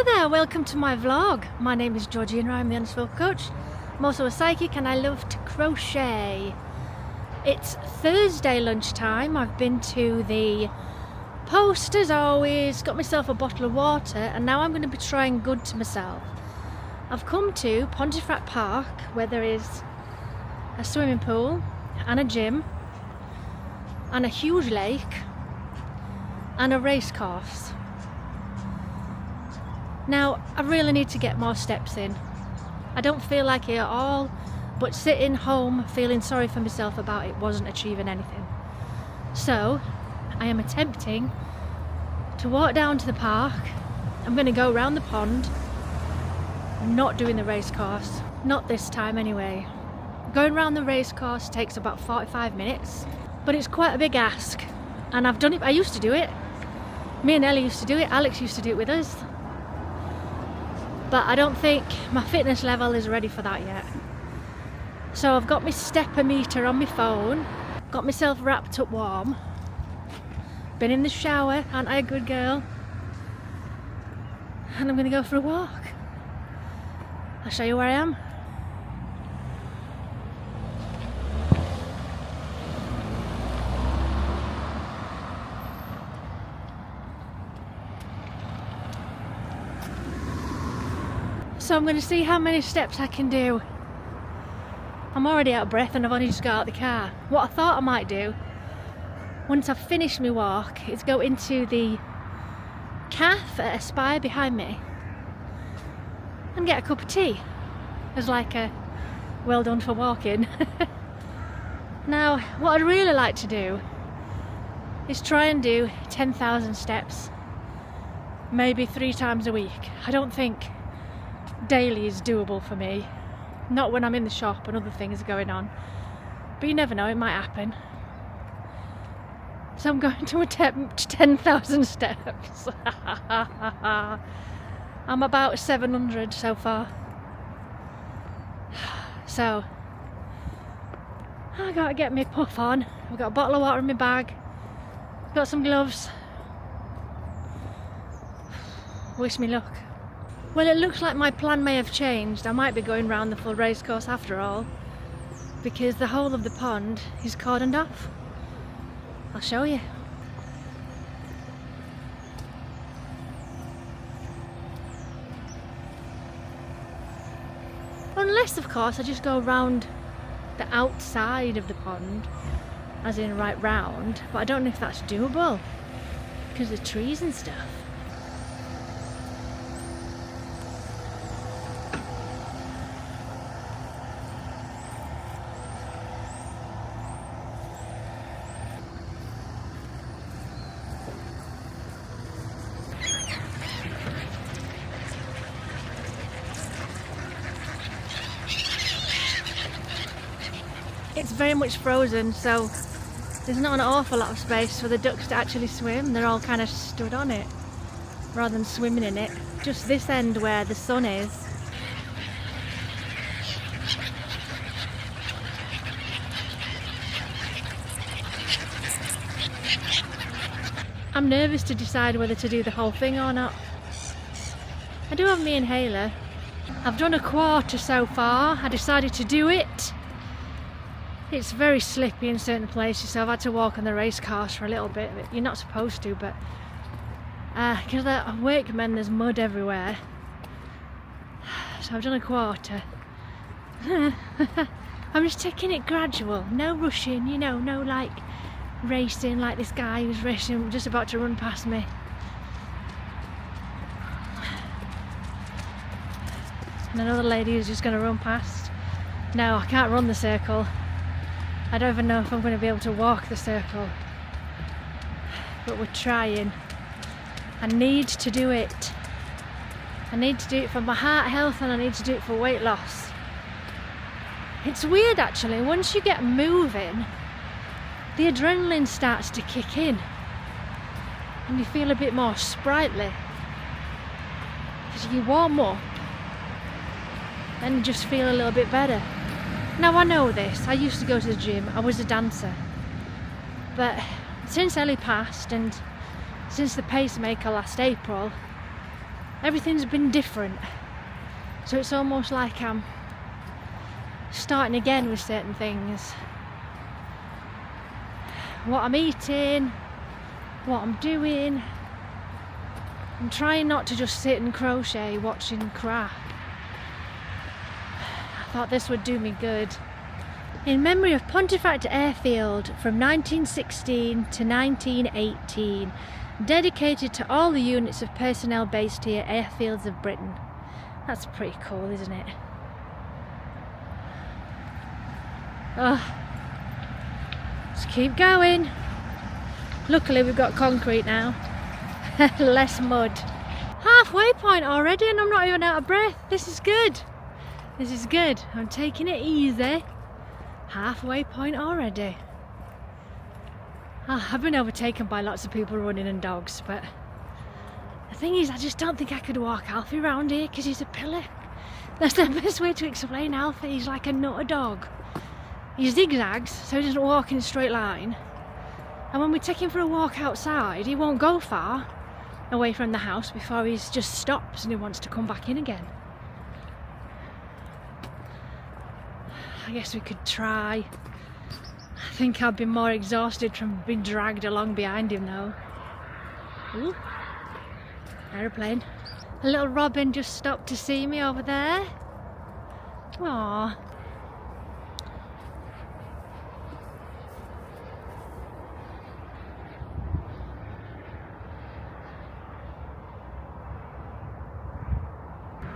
Hello there, welcome to my vlog. My name is Georgina, I'm the Unspoken Coach. I'm also a psychic and I love to crochet. It's Thursday lunchtime. I've been to the post as always, got myself a bottle of water, and now I'm going to be trying good to myself. I've come to Pontefract Park where there is a swimming pool and a gym and a huge lake and a race course. Now, I really need to get more steps in. I don't feel like it at all, but sitting home feeling sorry for myself about it wasn't achieving anything. So, I am attempting to walk down to the park. I'm going to go around the pond. I'm not doing the race course. Not this time anyway. Going around the race course takes about 45 minutes, but it's quite a big ask. And I've done it, I used to do it. Me and Ellie used to do it, Alex used to do it with us. But I don't think my fitness level is ready for that yet. So I've got my stepper meter on my phone, got myself wrapped up warm, been in the shower, aren't I a good girl? And I'm gonna go for a walk. I'll show you where I am. So I'm going to see how many steps I can do. I'm already out of breath and I've only just got out of the car. What I thought I might do, once I've finished my walk, is go into the cafe at Aspire behind me and get a cup of tea as like a well done for walking. Now, what I'd really like to do is try and do 10,000 steps, maybe 3 times a week. I don't think daily is doable for me, not when I'm in the shop and other things are going on, but you never know, it might happen. So I'm going to attempt 10,000 steps. I'm about 700 so far, so I gotta get my puff on. I've got a bottle of water in my bag, got some gloves. Wish me luck. Well, it looks like my plan may have changed. I might be going round the full race course after all, because the whole of the pond is cordoned off. I'll show you. Unless, of course, I just go round the outside of the pond, as in right round, but I don't know if that's doable because of the trees and stuff. It's very much frozen, so there's not an awful lot of space for the ducks to actually swim. They're all kind of stood on it rather than swimming in it. Just this end where the sun is. I'm nervous to decide whether to do the whole thing or not. I do have my inhaler. I've done a quarter so far. I decided to do it. It's very slippy in certain places, so I've had to walk on the race course for a little bit. You're not supposed to, but because they're workmen, there's mud everywhere. So I've done a quarter. I'm just taking it gradual, no rushing, you know, no like racing like this guy who's racing, just about to run past me. And another lady who's just going to run past. No, I can't run the circle. I don't even know if I'm going to be able to walk the circle, but we're trying. I need to do it. I need to do it for my heart health and I need to do it for weight loss. It's weird actually, once you get moving, the adrenaline starts to kick in and you feel a bit more sprightly because you warm up and you just feel a little bit better. Now I know this, I used to go to the gym, I was a dancer, but since Ellie passed and since the pacemaker last April, everything's been different. So it's almost like I'm starting again with certain things. What I'm eating, what I'm doing. I'm trying not to just sit and crochet watching crap. I thought this would do me good. In memory of Pontefract Airfield from 1916 to 1918, dedicated to all the units of personnel based here, airfields of Britain. That's pretty cool, isn't it? Oh, let's keep going. Luckily we've got concrete now. Less mud. Halfway point already and I'm not even out of breath. This is good. This is good. I'm taking it easy. Halfway point already. Oh, I've been overtaken by lots of people running and dogs, but the thing is I just don't think I could walk Alfie around here because he's a pillar. That's the best way to explain Alfie. He's like a nutter dog. He zigzags, so he doesn't walk in a straight line. And when we take him for a walk outside, he won't go far away from the house before he just stops and he wants to come back in again. I guess we could try. I think I'd be more exhausted from being dragged along behind him though. Ooh, aeroplane. A little robin just stopped to see me over there. Aww.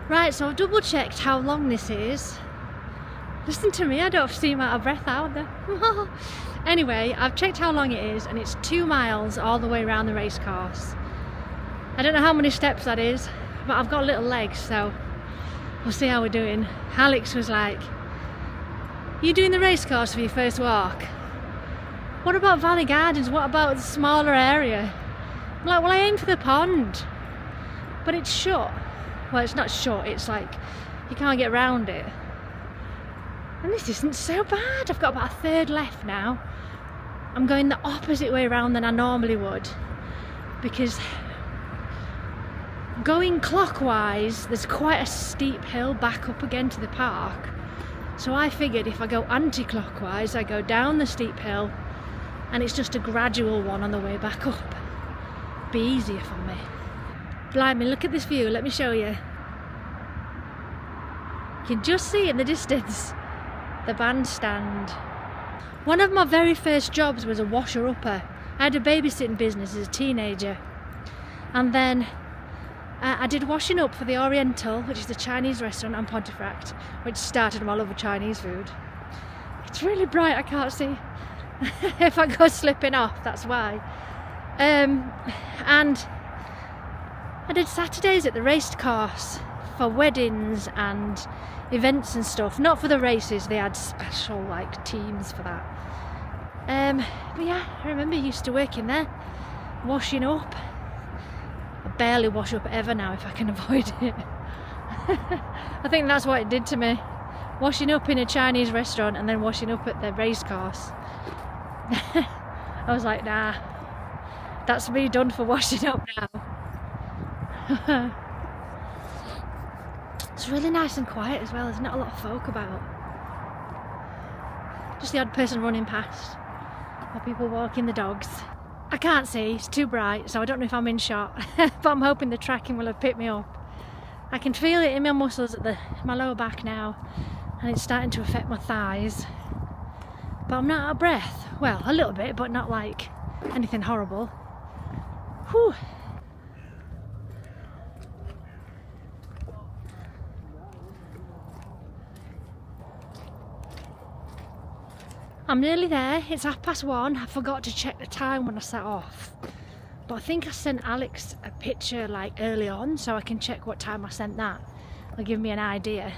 Right, so I've double checked how long this is. Listen to me, I don't seem out of breath out there. Anyway, I've checked how long it is and it's 2 miles all the way around the race course. I don't know how many steps that is, but I've got little legs, so we'll see how we're doing. Alex was like, "You doing the race course for your first walk? What about Valley Gardens? What about the smaller area?" I'm like, "Well, I aim for the pond, but it's shut." Well, it's not shut, it's like you can't get around it. And this isn't so bad. I've got about a third left now. I'm going the opposite way around than I normally would, because going clockwise there's quite a steep hill back up again to the park. So I figured if I go anti-clockwise, I go down the steep hill and it's just a gradual one on the way back up. Be easier for me. Blimey, look at this view, let me show you. You can just see in the distance the bandstand. One of my very first jobs was a washer-upper. I had a babysitting business as a teenager, and then I did washing up for the Oriental, which is the Chinese restaurant on Pontefract, which started my love of Chinese food. It's really bright, I can't see. If I go slipping off, that's why. And I did Saturdays at the race course for weddings and events and stuff. Not for the races, they had special like teams for that. But yeah, I remember used to work in there, washing up. I barely wash up ever now if I can avoid it. I think that's what it did to me. Washing up in a Chinese restaurant and then washing up at the race course. I was like, nah, that's me done for washing up now. It's really nice and quiet as well, there's not a lot of folk about. Just the odd person running past, or people walking the dogs. I can't see, it's too bright, so I don't know if I'm in shot, but I'm hoping the tracking will have picked me up. I can feel it in my muscles at my lower back now, and it's starting to affect my thighs. But I'm not out of breath. Well, a little bit, but not like anything horrible. Whew. I'm nearly there, it's 1:30. I forgot to check the time when I set off. But I think I sent Alex a picture like early on, so I can check what time I sent that. It'll give me an idea.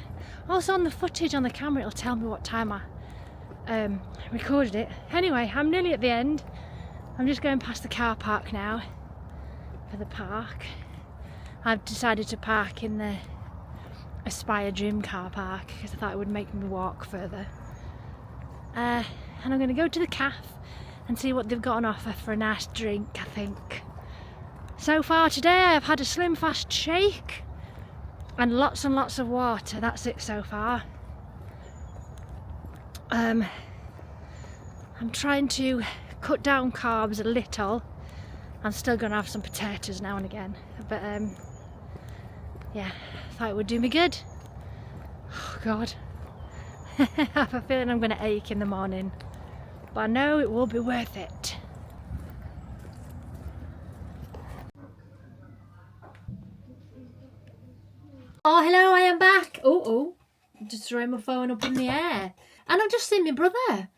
Also on the footage on the camera it'll tell me what time I recorded it. Anyway, I'm nearly at the end. I'm just going past the car park now for the park. I've decided to park in the Aspire Gym car park because I thought it would make me walk further. And I'm going to go to the cafe and see what they've got on offer for a nice drink, I think. So far today I've had a Slim Fast shake, and lots of water. That's it so far. I'm trying to cut down carbs a little. I'm still going to have some potatoes now and again, but yeah, thought it would do me good. Oh God, I have a feeling I'm going to ache in the morning, but I know it will be worth it. Oh, hello, I am back. Oh, just throwing my phone up in the air. And I've just seen my brother.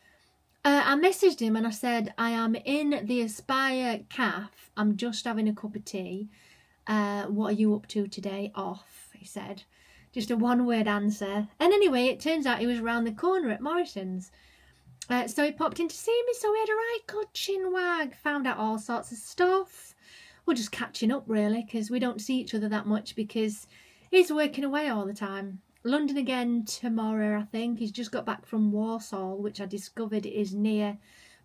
I messaged him and I said, I am in the Aspire Cafe. I'm just having a cup of tea. What are you up to today? Off, he said. Just a one-word answer. And anyway, it turns out he was round the corner at Morrison's. So he popped in to see me, so we had a right good chinwag. Found out all sorts of stuff. We're just catching up, really, because we don't see each other that much because he's working away all the time. London again tomorrow, I think. He's just got back from Walsall, which I discovered is near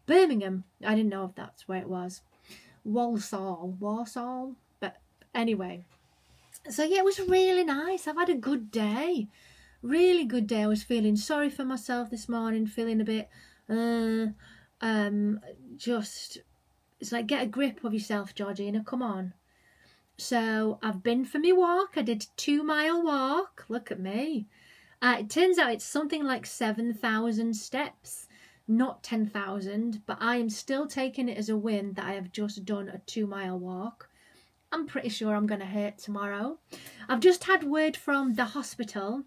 Birmingham. I didn't know if that's where it was. Walsall. But anyway. So yeah, it was really nice. I've had a good day. Really good day. I was feeling sorry for myself this morning, feeling a bit, just, it's like, get a grip of yourself, Georgina, come on. So I've been for my walk. I did a 2-mile walk. Look at me. It turns out it's something like 7,000 steps, not 10,000, but I am still taking it as a win that I have just done a 2-mile walk. I'm pretty sure I'm going to hurt tomorrow. I've just had word from the hospital.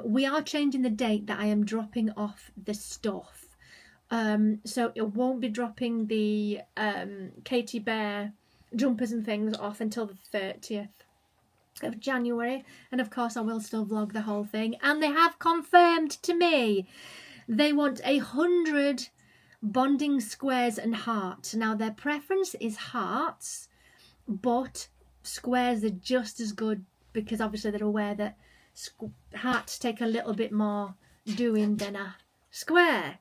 We are changing the date that I am dropping off the stuff. So it won't be dropping the Katie Bear jumpers and things off until the 30th of January. And of course I will still vlog the whole thing. And they have confirmed to me they want 100 bonding squares and hearts. Now their preference is hearts, but squares are just as good because obviously they're aware that hearts take a little bit more doing than a square.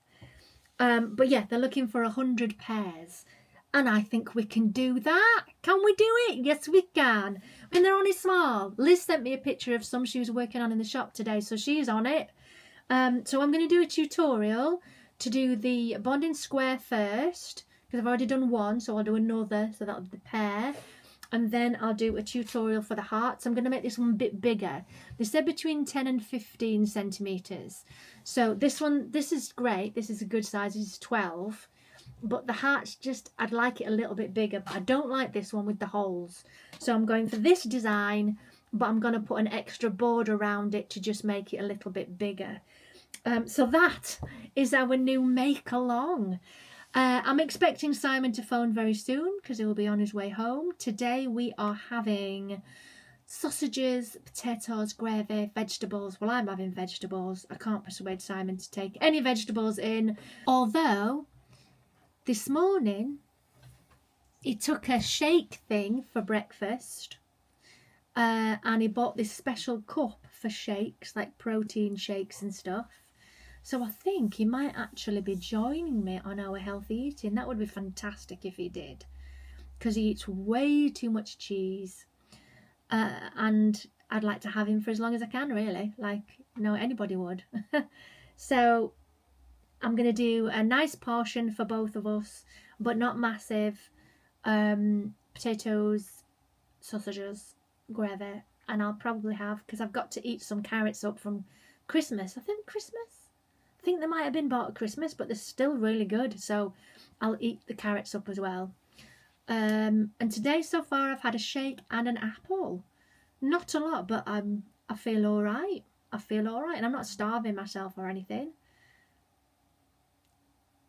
But yeah, they're looking for 100 pairs. And I think we can do that. Can we do it? Yes, we can. I mean, they're only small. Liz sent me a picture of some she was working on in the shop today, so she's on it. So I'm going to do a tutorial to do the bonding square first, because I've already done one, so I'll do another, so that'll be the pair. And then I'll do a tutorial for the hearts. I'm going to make this one a bit bigger. They said between 10 and 15 centimetres. So this one, this is great. This is a good size. This is 12. But the hearts, just, I'd like it a little bit bigger. But I don't like this one with the holes. So I'm going for this design, but I'm going to put an extra border around it to just make it a little bit bigger. So that is our new make along. I'm expecting Simon to phone very soon because he will be on his way home. Today we are having sausages, potatoes, gravy, vegetables. Well, I'm having vegetables. I can't persuade Simon to take any vegetables in. Although, this morning, he took a shake thing for breakfast. And he bought this special cup for shakes, like protein shakes and stuff. So I think he might actually be joining me on our healthy eating. That would be fantastic if he did. Because he eats way too much cheese. And I'd like to have him for as long as I can, really. Like, you know, anybody would. So I'm going to do a nice portion for both of us, but not massive. Potatoes, sausages, gravy. And I'll probably have, because I've got to eat some carrots up from Christmas. I think they might have been bought at Christmas, but they're still really good. So I'll eat the carrots up as well. And today so far I've had a shake and an apple. Not a lot, but I feel all right. I feel all right, and I'm not starving myself or anything.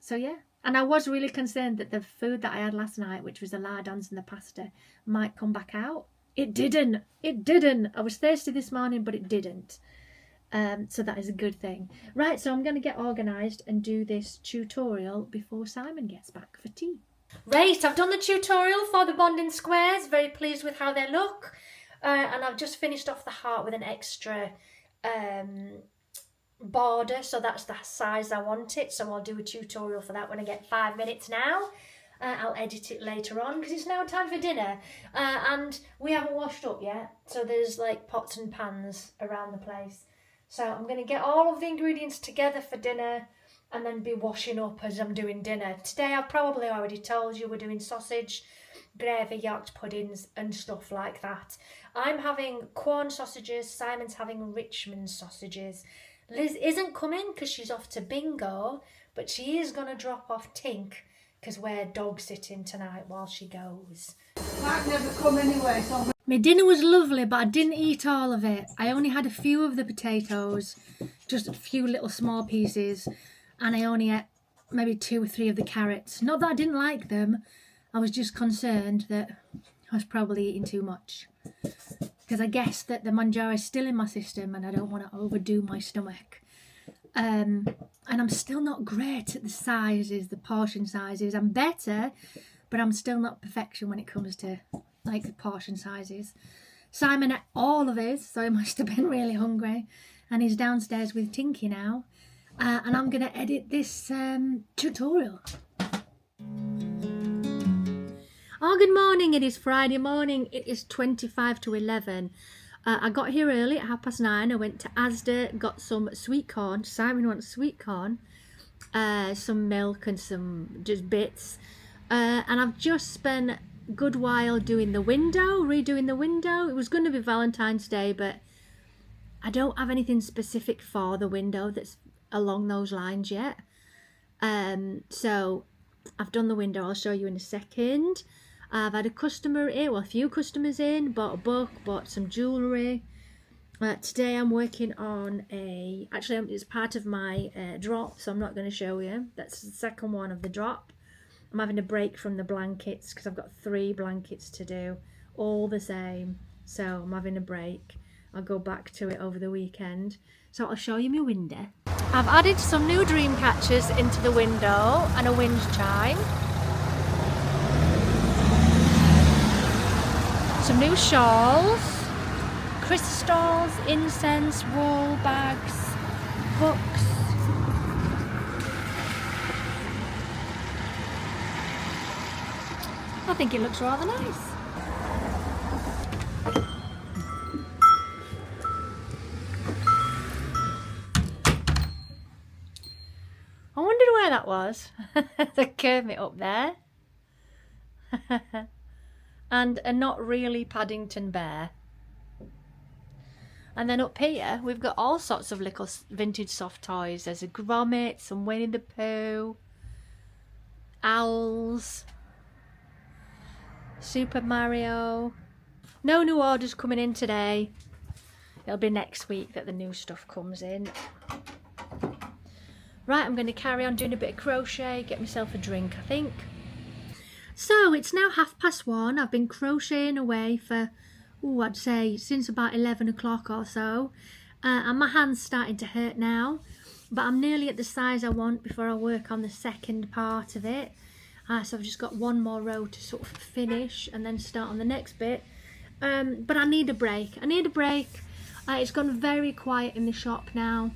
So yeah, and I was really concerned that the food that I had last night, which was the lardons and the pasta, might come back out. It didn't. It didn't. I was thirsty this morning, but it didn't. So that is a good thing. Right, so I'm going to get organised and do this tutorial before Simon gets back for tea. Right, I've done the tutorial for the bonding squares. Very pleased with how they look. And I've just finished off the heart with an extra border. So that's the size I want it. So I'll do a tutorial for that when I get 5 minutes now. I'll edit it later on because it's now time for dinner. And we haven't washed up yet, so there's like pots and pans around the place. So I'm going to get all of the ingredients together for dinner and then be washing up as I'm doing dinner. Today I've probably already told you we're doing sausage, gravy, Yorkshire puddings and stuff like that. I'm having Quorn sausages, Simon's having Richmond sausages. Liz isn't coming because she's off to bingo, but she is going to drop off Tink because we're dog sitting tonight while she goes. Mark never come anyway, so... My dinner was lovely, but I didn't eat all of it. I only had a few of the potatoes, just a few little small pieces, and I only ate maybe 2 or 3 of the carrots. Not that I didn't like them, I was just concerned that I was probably eating too much. Because I guess that the Mounjaro is still in my system and I don't want to overdo my stomach. And I'm still not great at the sizes, the portion sizes. I'm better, but I'm still not perfection when it comes to like the portion sizes. Simon ate all of his, so he must have been really hungry. And he's downstairs with Tinky now. And I'm going to edit this tutorial. Oh, good morning. It is Friday morning. It is 25 to 11. I got here early at 9:30. I went to Asda, got some sweet corn. Simon wants sweet corn. Some milk and some just bits. And I've just spent a good while doing the window, redoing the window. It was going to be Valentine's Day, but I don't have anything specific for the window that's along those lines yet. So I've done the window. I'll show you in a second. I've had a customer in, well, a few customers in, bought a book, bought some jewellery. Today I'm working on actually it's part of my drop, so I'm not going to show you. That's the second one of the drop. I'm having a break from the blankets because I've got 3 blankets to do, all the same. So I'm having a break. I'll go back to it over the weekend. So I'll show you my window. I've added some new dream catchers into the window and a wind chime. Some new shawls, crystals, incense, wool, bags, books. I think it looks rather nice. I wondered where that was. The Kermit up there. And a not really Paddington bear. And then up here we've got all sorts of little vintage soft toys. There's a Gromit, some Winnie the Pooh, owls, Super Mario. No new orders coming in today. It'll be next week that the new stuff comes in. Right, I'm going to carry on doing a bit of crochet, get myself a drink, I think. So it's now 1:30. I've been crocheting away for, I'd say since about 11 o'clock or so. And my hand's starting to hurt now. But I'm nearly at the size I want before I work on the second part of it. So I've just got one more row to sort of finish and then start on the next bit. But I need a break. It's gone very quiet in the shop now.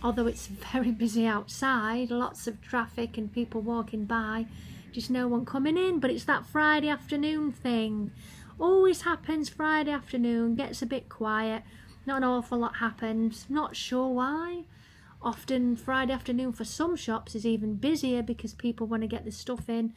Although it's very busy outside. Lots of traffic and people walking by. Just no one coming in, but it's that Friday afternoon thing. Always happens Friday afternoon, gets a bit quiet, not an awful lot happens, not sure why. Often Friday afternoon for some shops is even busier because people want to get the stuff in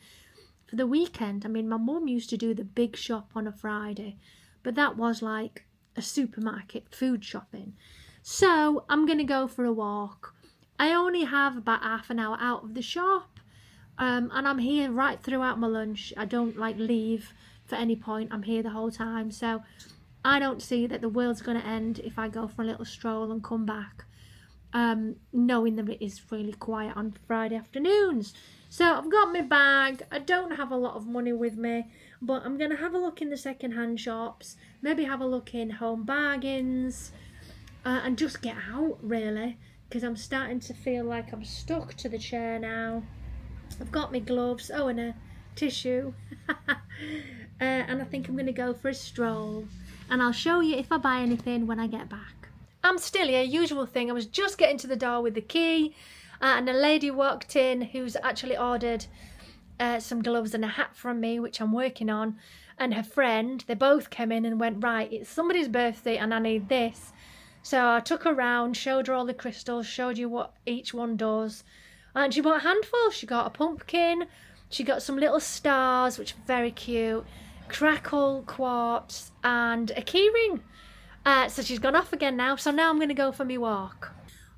for the weekend. I mean, my mum used to do the big shop on a Friday, but that was like a supermarket, food shopping. So I'm going to go for a walk. I only have about half an hour out of the shop. And I'm here right throughout my lunch. I don't like leave for any point. I'm here the whole time. So I don't see that the world's going to end if I go for a little stroll and come back. Knowing that it is really quiet on Friday afternoons. So I've got my bag. I don't have a lot of money with me. But I'm going to have a look in the second-hand shops. Maybe have a look in Home Bargains. And just get out, really. Because I'm starting to feel like I'm stuck to the chair now. I've got my gloves, and a tissue. And I think I'm going to go for a stroll. And I'll show you if I buy anything when I get back. I'm still here, usual thing. I was just getting to the door with the key. And a lady walked in who's actually ordered some gloves and a hat from me, which I'm working on, and her friend, they both came in and went, right, it's somebody's birthday and I need this. So I took her around, showed her all the crystals, showed you what each one does, and she bought a handful. She got a pumpkin, she got some little stars, which are very cute, crackle quartz, and a key ring. So she's gone off again now, so now I'm going to go for my walk.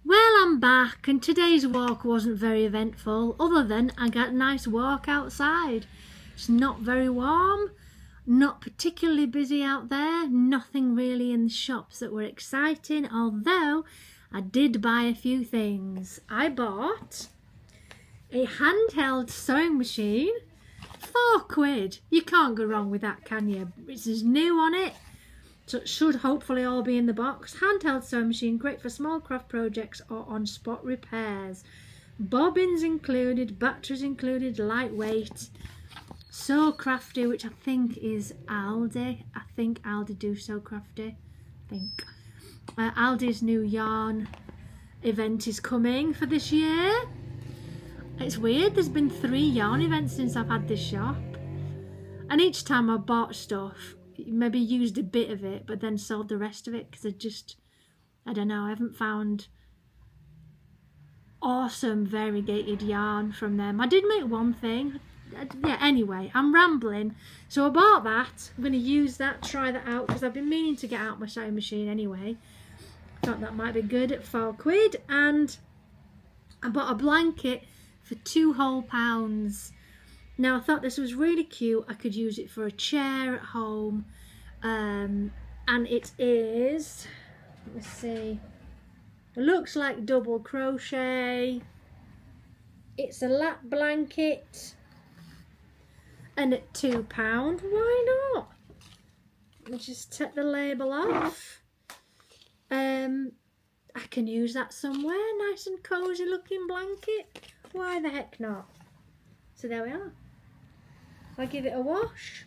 Well, I'm back, and today's walk wasn't very eventful, other than I got a nice walk outside. It's not very warm, not particularly busy out there, nothing really in the shops that were exciting, although I did buy a few things. I bought a handheld sewing machine, £4. You can't go wrong with that, can you? It's as new on it. So it should hopefully all be in the box. Handheld sewing machine, great for small craft projects or on-spot repairs. Bobbins included, batteries included, lightweight. So Crafty, which I think is Aldi. I think Aldi do So Crafty. I think. Aldi's new yarn event is coming for this year. It's weird, there's been 3 yarn events since I've had this shop. And each time I bought stuff, maybe used a bit of it but then sold the rest of it, because I don't know, I haven't found awesome variegated yarn from them. I did make one thing. Yeah, anyway, I'm rambling. So I bought that. I'm going to use that, try that out, because I've been meaning to get out my sewing machine anyway. Thought that might be good at £4. And I bought a blanket for £2 whole. Now I thought this was really cute. I could use it for a chair at home, and it is, let's see, it looks like double crochet. It's a lap blanket, and at £2, why not? Let me just take the label off. I can use that somewhere, nice and cozy looking blanket. Why the heck not? So there we are. I give it a wash.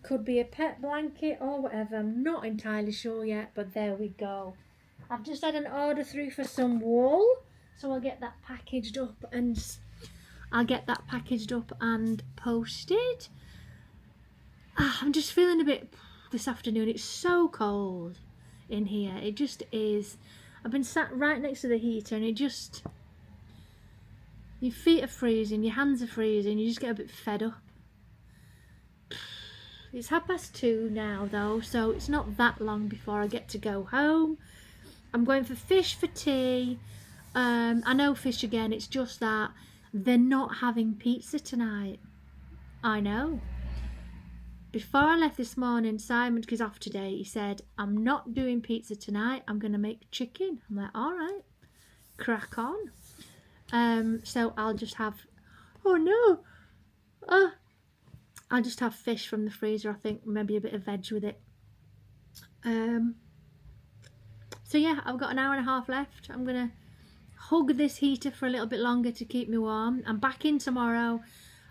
Could be a pet blanket or whatever, I'm not entirely sure yet, but there we go. I've just had an order through for some wool, so I'll get that packaged up and posted. I'm just feeling a bit this afternoon. It's so cold in here, it just is. I've been sat right next to the heater and it just, your feet are freezing, your hands are freezing, you just get a bit fed up. It's 2:30 now though, so it's not that long before I get to go home. I'm going for fish for tea. I know fish again, it's just that they're not having pizza tonight. I know. Before I left this morning, Simon, because off today, he said, I'm not doing pizza tonight, I'm going to make chicken. I'm like, alright, crack on. So I'll just have, I'll just have fish from the freezer, I think, maybe a bit of veg with it. So yeah, I've got an hour and a half left. I'm going to hug this heater for a little bit longer to keep me warm. I'm back in tomorrow.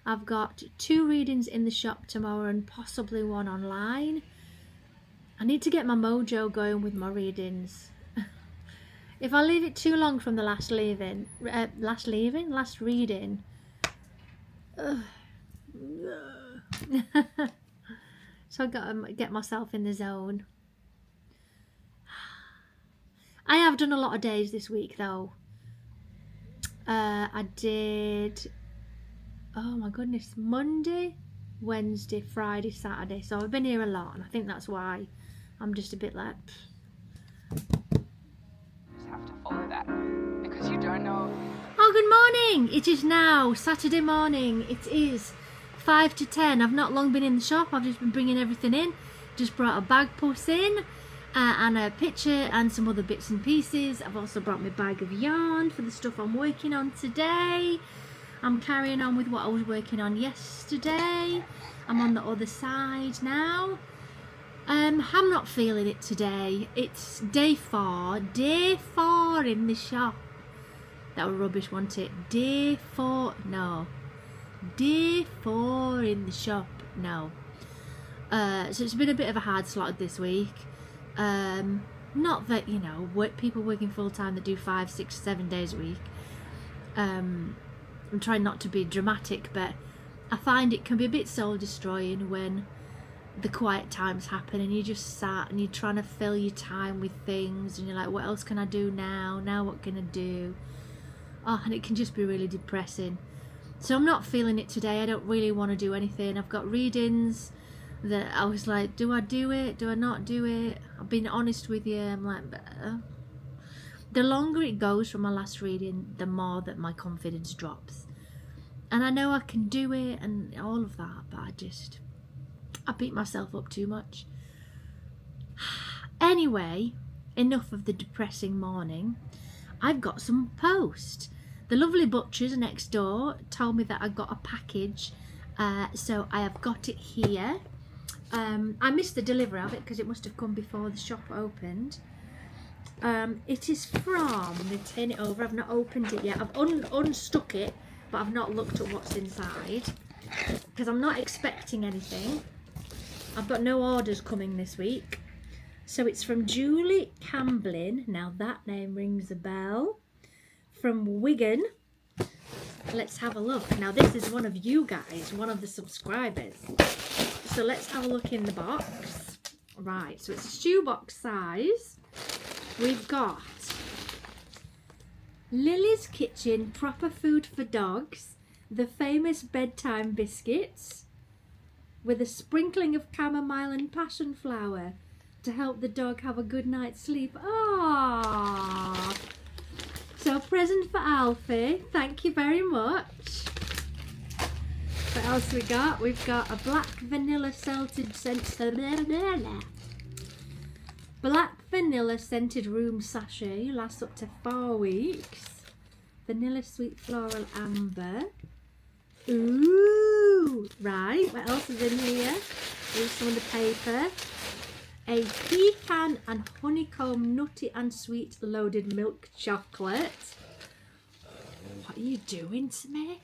I've got 2 readings in the shop tomorrow and possibly 1 online. I need to get my mojo going with my readings. If I leave it too long from the last reading, so I've got to get myself in the zone. I have done a lot of days this week though. I did, oh my goodness, Monday, Wednesday, Friday, Saturday. So I've been here a lot, and I think that's why I'm just a bit like, Just have to follow that because you don't know. Oh, good morning. It is now Saturday morning. It is 5 to 10. I've not long been in the shop. I've just been bringing everything in. Just brought a bag puss in. And a picture and some other bits and pieces. I've also brought my bag of yarn for the stuff I'm working on today. I'm carrying on with what I was working on yesterday. I'm on the other side now. I'm not feeling it today. It's day 4 in the shop. That was rubbish, wasn't it? Day 4 in the shop. No. So it's been a bit of a hard slog this week. Not that, you know, people working full time that do 5, 6, 7 days a week. I'm trying not to be dramatic, but I find it can be a bit soul destroying when the quiet times happen and you just sat and you're trying to fill your time with things and you're like, what else can I do now what can I do? And it can just be really depressing. So I'm not feeling it today. I don't really want to do anything. I've got readings that I was like, do I do it, do I not do it? I've been honest with you. I'm like, the longer it goes from my last reading, the more that my confidence drops. And I know I can do it and all of that, but I beat myself up too much. Anyway, enough of the depressing morning. I've got some post. The lovely butchers next door told me that I got a package, so I have got it here. I missed the delivery of it because it must have come before the shop opened. It is from, let me turn it over, I've not opened it yet. I've unstuck it, but I've not looked at what's inside because I'm not expecting anything. I've got no orders coming this week. So it's from Julie Camblin. Now that name rings a bell. From Wigan. Let's have a look. Now this is one of you guys, one of the subscribers. So let's have a look in the box. Right, so it's a shoebox size. We've got Lily's Kitchen Proper Food for Dogs, the famous bedtime biscuits, with a sprinkling of chamomile and passion flower to help the dog have a good night's sleep. Ah, so present for Alfie. Thank you very much. What else we got? We've got a black vanilla scented room sachet. Lasts up to 4 weeks. Vanilla sweet floral amber. Ooh, right, what else is in here? Here's some of the paper. A pecan and honeycomb nutty and sweet loaded milk chocolate. What are you doing to me?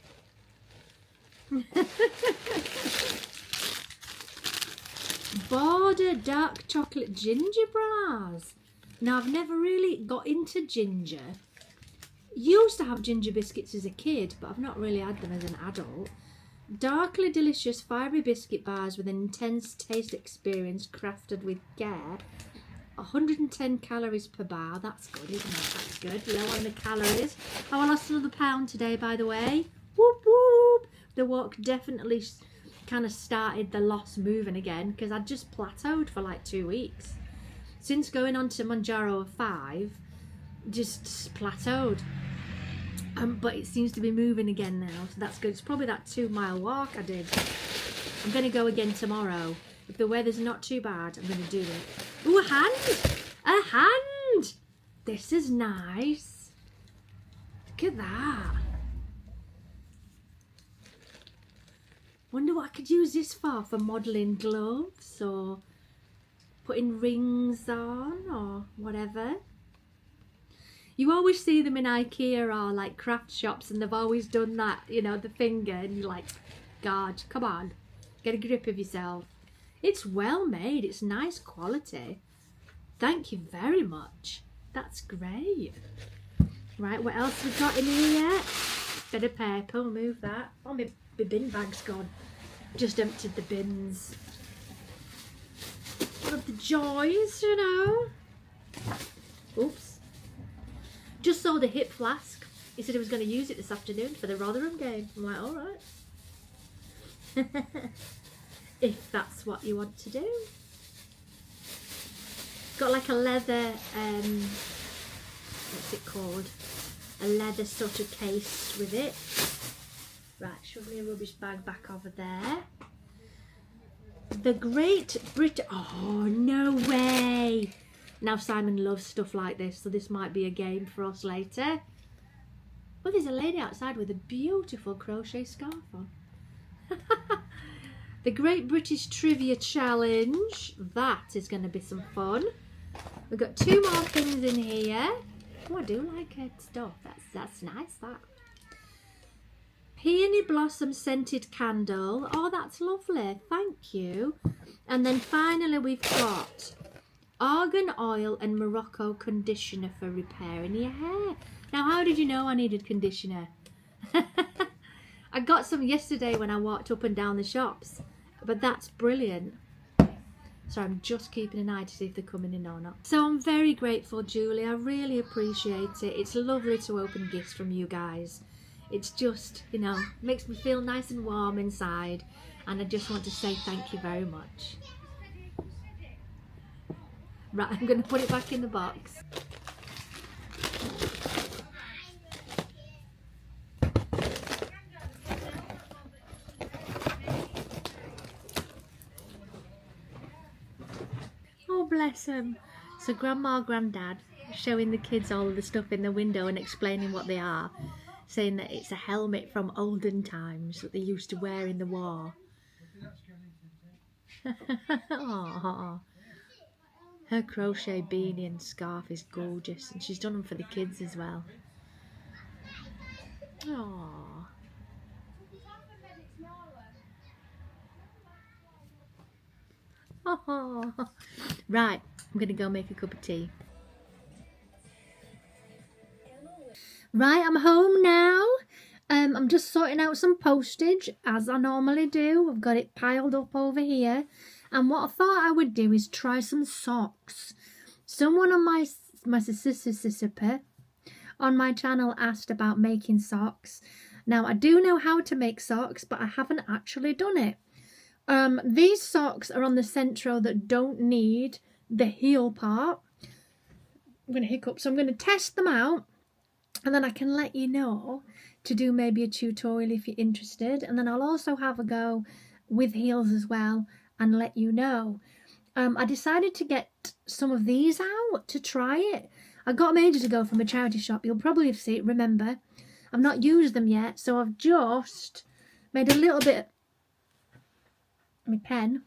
Border dark chocolate gingerbreads. Now I've never really got into ginger. Used to have ginger biscuits as a kid, but I've not really had them as an adult. Darkly delicious fiery biscuit bars with an intense taste experience crafted with care. 110 calories per bar. That's good, isn't it? That's good. Low on the calories. Oh, I lost another pound today, by the way. Whoop whoop. The walk definitely kind of started the loss moving again because I'd just plateaued for like 2 weeks. Since going on to Manjaro 5, just plateaued. But it seems to be moving again now, so that's good. It's probably that 2-mile walk I did. I'm going to go again tomorrow. If the weather's not too bad, I'm going to do it. Ooh, a hand! A hand! This is nice. Look at that. Wonder what I could use this for modelling gloves or putting rings on or whatever. You always see them in IKEA or like craft shops and they've always done that, you know, the finger, and you're like, God, come on, get a grip of yourself. It's well made, it's nice quality. Thank you very much. That's great. Right, what else we got in here? Bit of paper, we'll move that. Oh, my bin bag's gone. Just emptied the bins. One of the joys, you know. Oops. Just sold a hip flask. He said he was going to use it this afternoon for the Rotherham game. I'm like, all right. If that's what you want to do. Got like a leather, what's it called? A leather sort of case with it. Right, shove my rubbish bag back over there. The Great Brit... Oh, no way! Now Simon loves stuff like this, so this might be a game for us later. Well, there's a lady outside with a beautiful crochet scarf on. The Great British Trivia Challenge. That is going to be some fun. We've got 2 more things in here. Oh, I do like it stuff. That's nice, that. Peony Blossom Scented Candle. Oh, that's lovely. Thank you. And then finally we've got Argan Oil and Morocco Conditioner for repairing your hair. Now, how did you know I needed conditioner? I got some yesterday when I walked up and down the shops, but that's brilliant. So I'm just keeping an eye to see if they're coming in or not. So I'm very grateful, Julie. I really appreciate it. It's lovely to open gifts from you guys. It's just, you know, makes me feel nice and warm inside. And I just want to say thank you very much. Right, I'm going to put it back in the box. Oh, bless them. So Grandma, Granddad showing the kids all of the stuff in the window and explaining what they are, saying that it's a helmet from olden times that they used to wear in the war. Aww. Her crochet beanie and scarf is gorgeous, and she's done them for the kids as well. Aww. Oh. Right, I'm gonna go make a cup of tea. Right, I'm home now. I'm just sorting out some postage as I normally do. I've got it piled up over here. And what I thought I would do is try some socks. Someone on my sister on my channel asked about making socks. Now I do know how to make socks, but I haven't actually done it. These socks are on the Centro that don't need the heel part. I'm going to hiccup, so I'm going to test them out, and then I can let you know to do maybe a tutorial if you're interested. And then I'll also have a go with heels as well and let you know. I decided to get some of these out to try it. I got them ages ago from a charity shop. You'll probably see it, remember. I've not used them yet, so I've just made a little bit, my pen,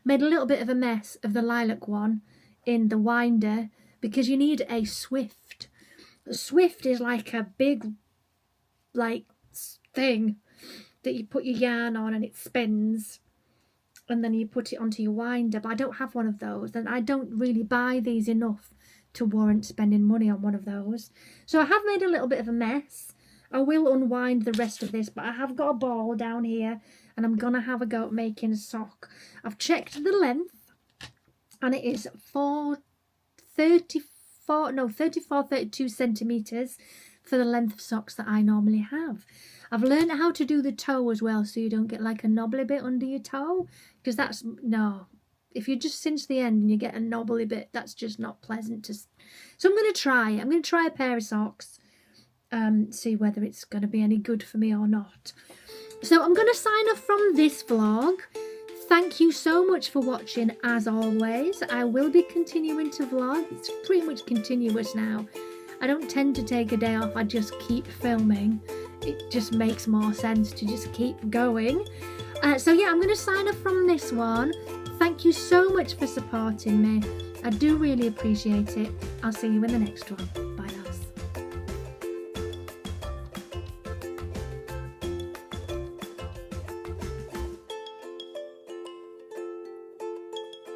made a little bit of a mess of the lilac one in the winder because you need a Swift. A Swift is like a big, like, thing that you put your yarn on and it spins, and then you put it onto your winder, but I don't have one of those, and I don't really buy these enough to warrant spending money on one of those. So I have made a little bit of a mess. I will unwind the rest of this, but I have got a ball down here and I'm gonna have a go at making a sock. I've checked the length and it is 32 centimetres for the length of socks that I normally have. I've learned how to do the toe as well, so you don't get like a knobbly bit under your toe, because that's, no, if you just cinch the end and you get a knobbly bit, that's just not pleasant to. So I'm going to try it. I'm going to try a pair of socks, see whether it's going to be any good for me or not. So I'm going to sign off from this vlog. Thank you so much for watching, as always. I will be continuing to vlog. It's pretty much continuous now. I don't tend to take a day off, I just keep filming. It just makes more sense to just keep going. So yeah, I'm going to sign off from this one. Thank you so much for supporting me. I do really appreciate it. I'll see you in the next one.